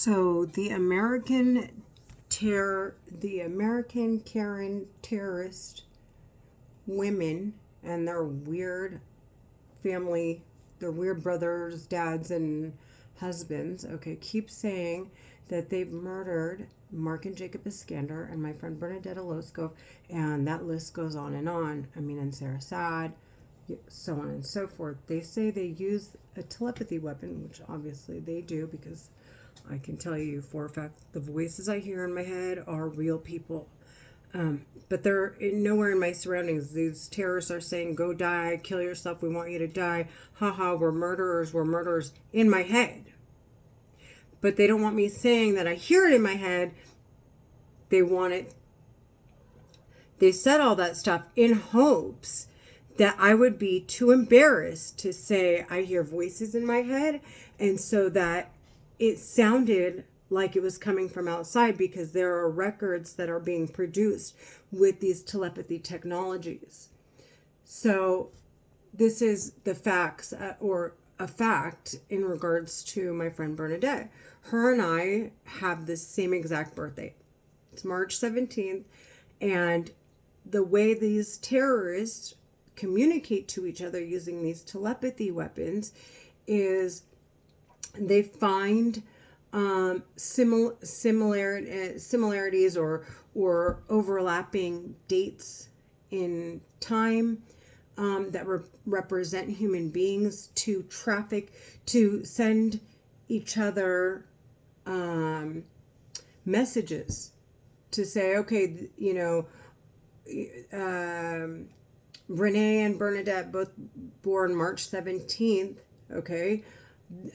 So the American Karen terrorist women and their weird family, their weird brothers, dads, and husbands, okay, keep saying that they've murdered Mark and Jacob Iskander and my friend Bernadette Oloskov, and that list goes on and on. I mean, and Sarah Sad, so on and so forth. They say they use a telepathy weapon, which obviously they do, because I can tell you for a fact the voices I hear in my head are real people. But they're nowhere in my surroundings. These terrorists are saying, go die, kill yourself, we want you to die. Haha, we're murderers in my head. But they don't want me saying that I hear it in my head. They want it. They said all that stuff in hopes that I would be too embarrassed to say I hear voices in my head, and so that it sounded like it was coming from outside, because there are records that are being produced with these telepathy technologies. So this is the facts, or a fact in regards to my friend Bernadette. Her and I have the same exact birthday. It's March 17th. And the way these terrorists communicate to each other using these telepathy weapons is they find similarities or overlapping dates in time that represent human beings to traffic, to send each other messages to say, okay, you know, Renee and Bernadette, both born March 17th, okay,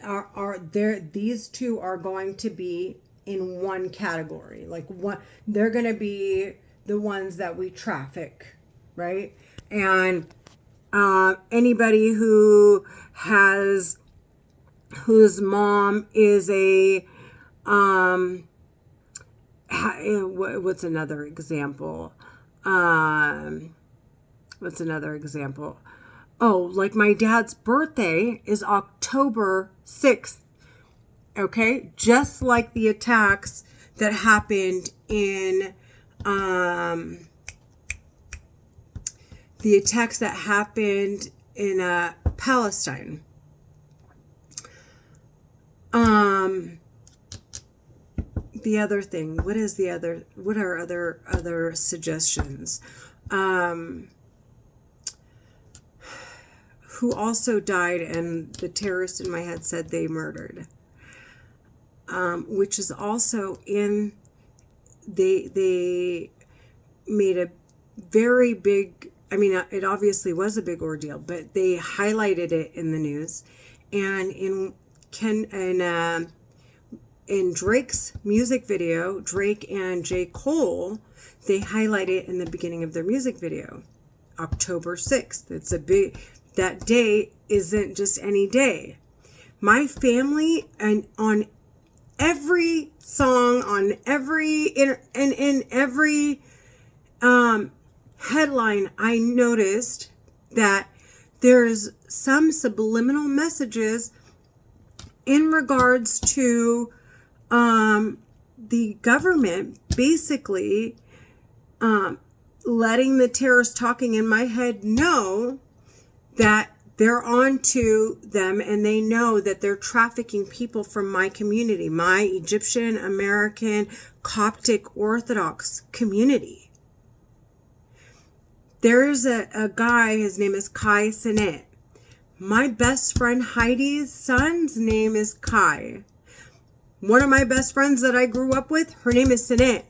are there, these two are going to be in one category. Like, one, they're going to be the ones that we traffic, right? And anybody whose mom is a what's another example? Oh, like my dad's birthday is October 6th. Okay? Just like the attacks that happened in Palestine. The other thing, what are other suggestions? Who also died and the terrorist in my head said they murdered, which is also in, they made a very big, I mean, it obviously was a big ordeal, but they highlighted it in the news. And in Drake's music video, Drake and J. Cole, they highlight it in the beginning of their music video, October 6th. It's a big, that day isn't just any day. My family, and on every song, on every, in every headline, I noticed that there's some subliminal messages in regards to the government basically letting the terrorists talking in my head know that they're on to them, and they know that they're trafficking people from my community, my Egyptian American Coptic Orthodox community. There's a guy, his name is Kai Sinet. My best friend Heidi's son's name is Kai. One of my best friends that I grew up with, her name is Sinet.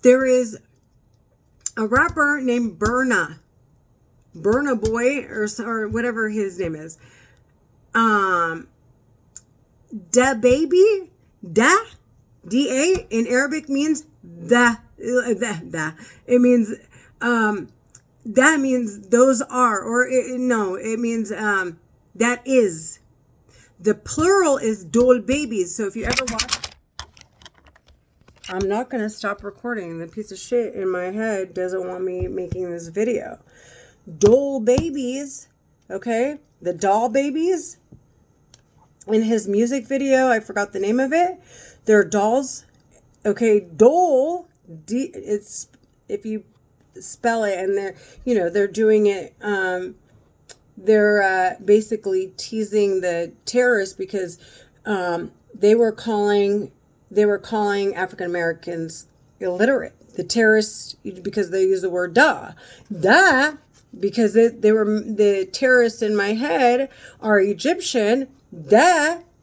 There is a rapper named Burna Boy, or whatever his name is. Da baby, D-A in Arabic means the. It means, that means those are, or it means, that is. The plural is dol babies. So if you ever watch, I'm not going to stop recording. The piece of shit in my head doesn't want me making this video. Doll babies, okay? The doll babies in his music video, I forgot the name of it. They're dolls. Okay, doll. It's if you spell it, and they're doing it. They're basically teasing the terrorists because they were calling African Americans illiterate. The terrorists, because they use the word duh, because the terrorists in my head are Egyptian.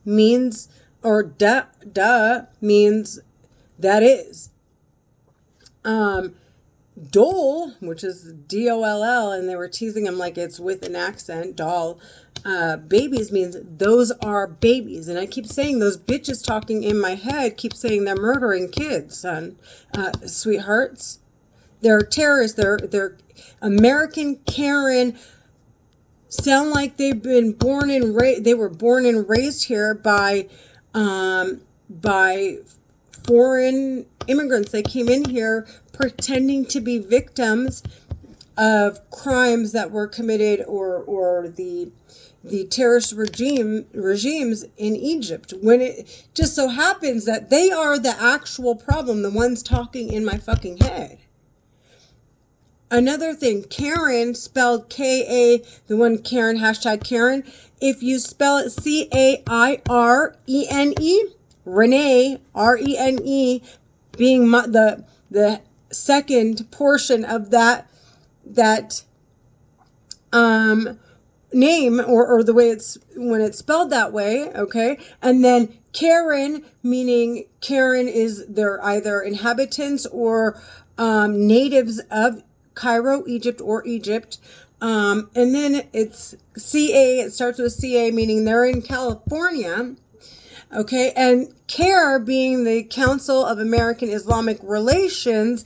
Means that is. Dole, which is DOLL, and they were teasing him like it's with an accent. Doll. Babies means those are babies, and I keep saying those bitches talking in my head keep saying they're murdering kids, son, sweethearts. They're terrorists. They're American Karen. Sound like they've been born and raised. They were born and raised here by foreign immigrants. They came in here pretending to be victims of crimes that were committed or the terrorist regimes in Egypt, when it just so happens that they are the actual problem, the ones talking in my fucking head. Another thing, Karen, spelled K-A, the one Karen, hashtag Karen, if you spell it C-A-I-R-E-N-E, Renee, R-E-N-E, being the second portion of that name, or the way it's when it's spelled that way, okay? And then Karen, meaning Karen is they're either inhabitants or natives of Cairo, Egypt, or Egypt. And then it's C-A, it starts with C-A, meaning they're in California. Okay, and CARE, being the Council of American Islamic Relations,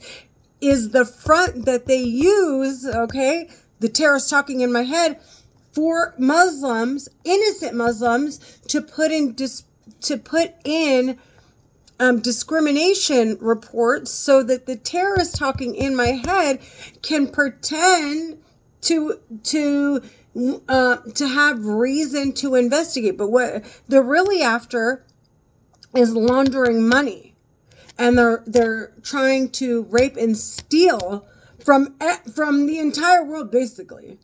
is the front that they use, okay, the terrorists talking in my head, for Muslims, innocent Muslims, to put in discrimination reports so that the terrorists talking in my head can pretend to have reason to investigate. But what they're really after is laundering money, and they're trying to rape and steal from the entire world, basically.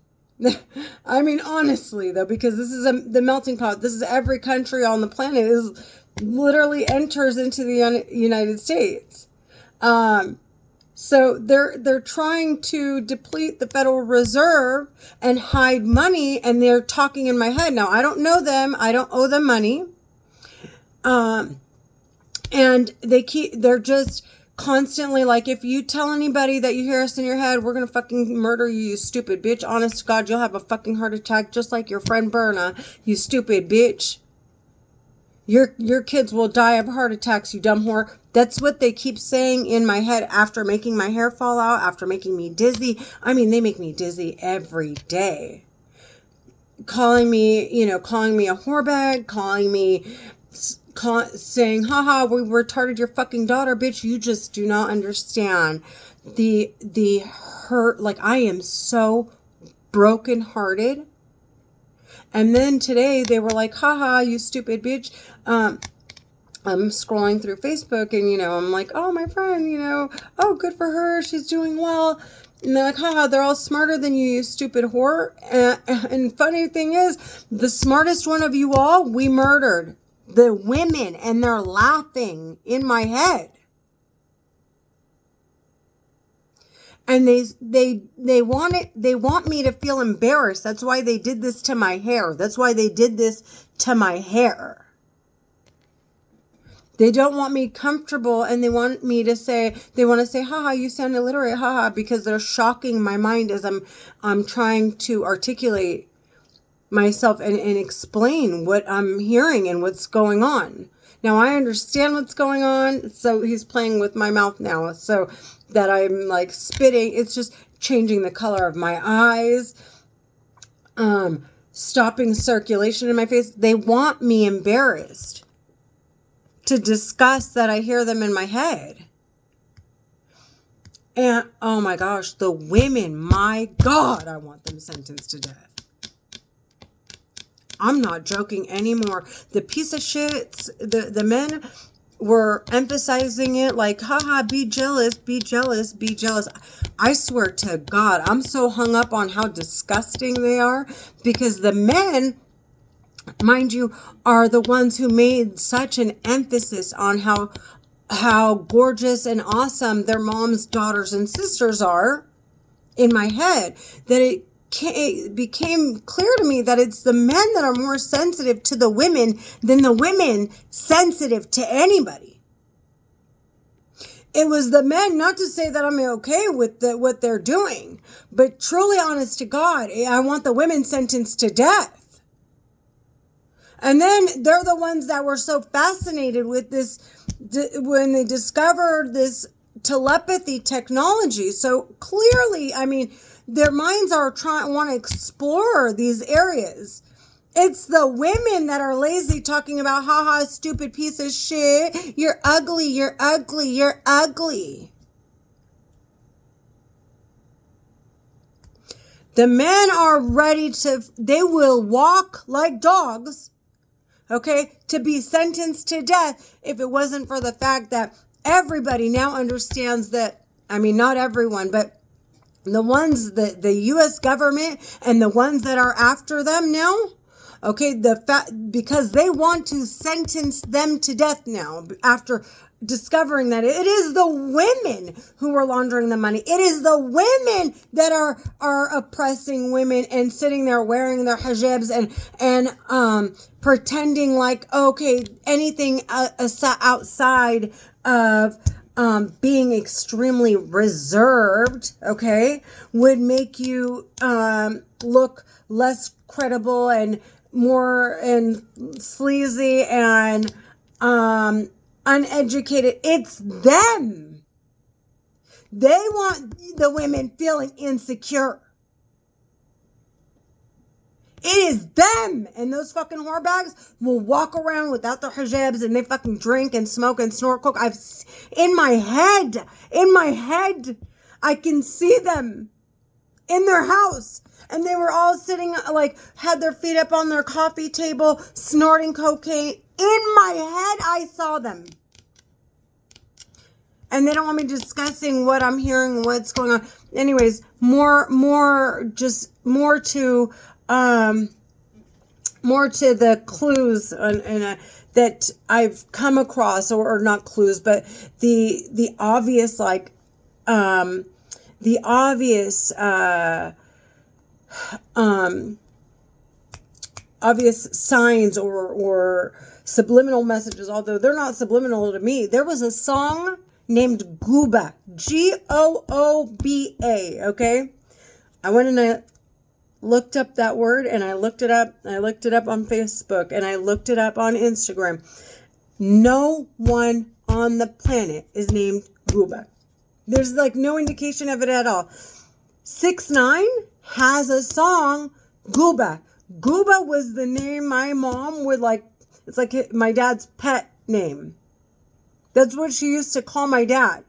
I mean, honestly, though, because this is the melting pot. This is every country on the planet is literally enters into the United States. So they're trying to deplete the Federal Reserve and hide money, and they're talking in my head. Now, I don't know them. I don't owe them money. And they're just constantly like, if you tell anybody that you hear us in your head, we're going to fucking murder you, you stupid bitch. Honest to God, you'll have a fucking heart attack just like your friend Berna, you stupid bitch. Your kids will die of heart attacks, you dumb whore. That's what they keep saying in my head after making my hair fall out, after making me dizzy. I mean, they make me dizzy every day. Calling me a whorebag, saying, haha, we retarded your fucking daughter, bitch. You just do not understand the hurt. Like, I am so brokenhearted. And then today they were like, haha, you stupid bitch. I'm scrolling through Facebook and, I'm like, oh, my friend, oh, good for her. She's doing well. And they're like, haha, they're all smarter than you, you stupid whore. And funny thing is, the smartest one of you all, we murdered. The women, and they're laughing in my head. And they want me to feel embarrassed. That's why they did this to my hair. They don't want me comfortable, and they want to say, haha, you sound illiterate, haha, because they're shocking my mind as I'm trying to articulate myself and explain what I'm hearing and what's going on. Now, I understand what's going on, so he's playing with my mouth now, so that I'm like spitting. It's just changing the color of my eyes, stopping circulation in my face. They want me embarrassed to discuss that I hear them in my head. And, oh my gosh, the women, my God, I want them sentenced to death. I'm not joking anymore. The piece of shits, the men were emphasizing it like, haha, be jealous, be jealous, be jealous. I swear to God, I'm so hung up on how disgusting they are, because the men, mind you, are the ones who made such an emphasis on how gorgeous and awesome their moms, daughters, and sisters are in my head, that it became clear to me that it's the men that are more sensitive to the women than the women sensitive to anybody. It was the men, not to say that I'm okay with what they're doing, but truly honest to God, I want the women sentenced to death. And then they're the ones that were so fascinated with this when they discovered this telepathy technology. So clearly, I mean, their minds are want to explore these areas. It's the women that are lazy, talking about, haha, stupid piece of shit. You're ugly, you're ugly, you're ugly. The men are ready they will walk like dogs, okay, to be sentenced to death if it wasn't for the fact that everybody now understands that, I mean, not everyone, but the ones, the U.S. government and the ones that are after them now, okay, because they want to sentence them to death now after discovering that it is the women who are laundering the money. It is the women that are oppressing women and sitting there wearing their hijabs and pretending like, okay, anything outside of being extremely reserved, okay, would make you look less credible and more and sleazy and uneducated. It's them. They want the women feeling insecure. It is them. And those fucking whorebags will walk around without their hijabs and they fucking drink and smoke and snort coke. In my head, I can see them in their house. And they were all sitting, like, had their feet up on their coffee table, snorting cocaine. In my head, I saw them. And they don't want me discussing what I'm hearing, what's going on. Anyways, more to the clues that I've come across, or not clues, but the obvious, like, the obvious signs or subliminal messages, although they're not subliminal to me. There was a song named Gooba, Gooba, okay? I went and I looked up that word, and I looked it up. I looked it up on Facebook, and I looked it up on Instagram. No one on the planet is named Gooba. There's like no indication of it at all. 6ix9ine has a song, Gooba. Gooba was the name my mom would like. It's like my dad's pet name. That's what she used to call my dad.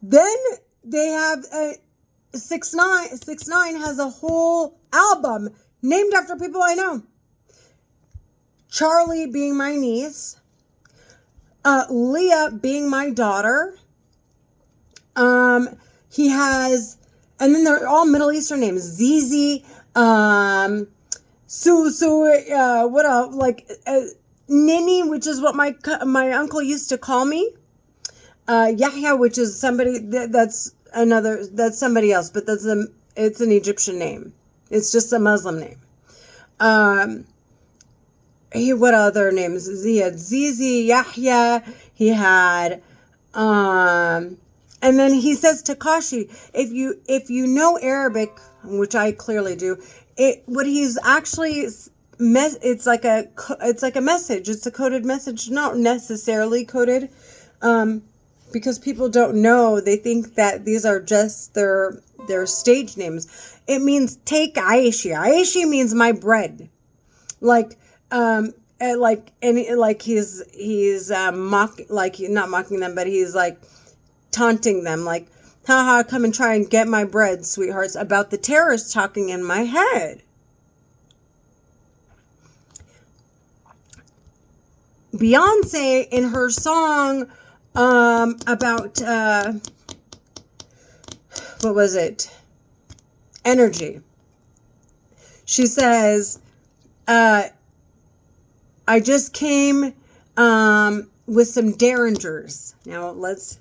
Then they have 6ix9ine has a whole album named after people I know. Charlie being my niece, Leah being my daughter. He has, and then they're all Middle Eastern names. Zizi, what else? Like Nini, which is what my uncle used to call me. Yahya, which is somebody that's somebody else, but it's an Egyptian name. It's just a Muslim name. What other names? He had Zizi, Yahya. He had, and then he says Takashi. If you know Arabic, which I clearly do, what he's actually it's like a message. It's a coded message, not necessarily coded, because people don't know. They think that these are just their stage names. It means take Aishi. Aishi means my bread. Like he's not mocking them, but he's like taunting them, like, haha, come and try and get my bread, sweethearts, about the terrorists talking in my head. Beyonce in her song about what was it? Energy. She says, I just came with some derringers. Now let's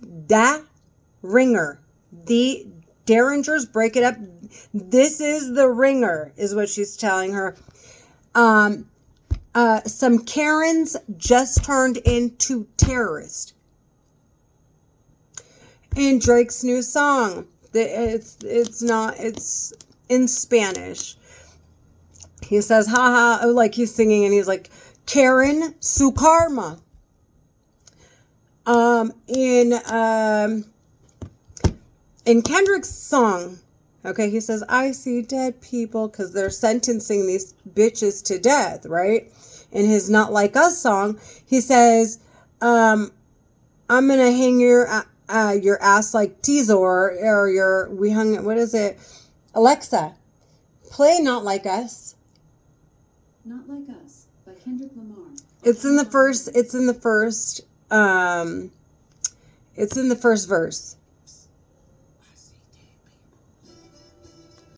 ringer. The derringers, break it up. This is the ringer, is what she's telling her. Some Karens just turned into terrorists. In Drake's new song, it's in Spanish. He says, haha, like he's singing and he's like, Karen su karma. In Kendrick's song, okay, he says, I see dead people, because they're sentencing these bitches to death, right? In his Not Like Us song, he says, I'm gonna hang your ass like Teasor, or what is it? Alexa, play Not Like Us. Not Like Us by Kendrick Lamar. It's in the first verse.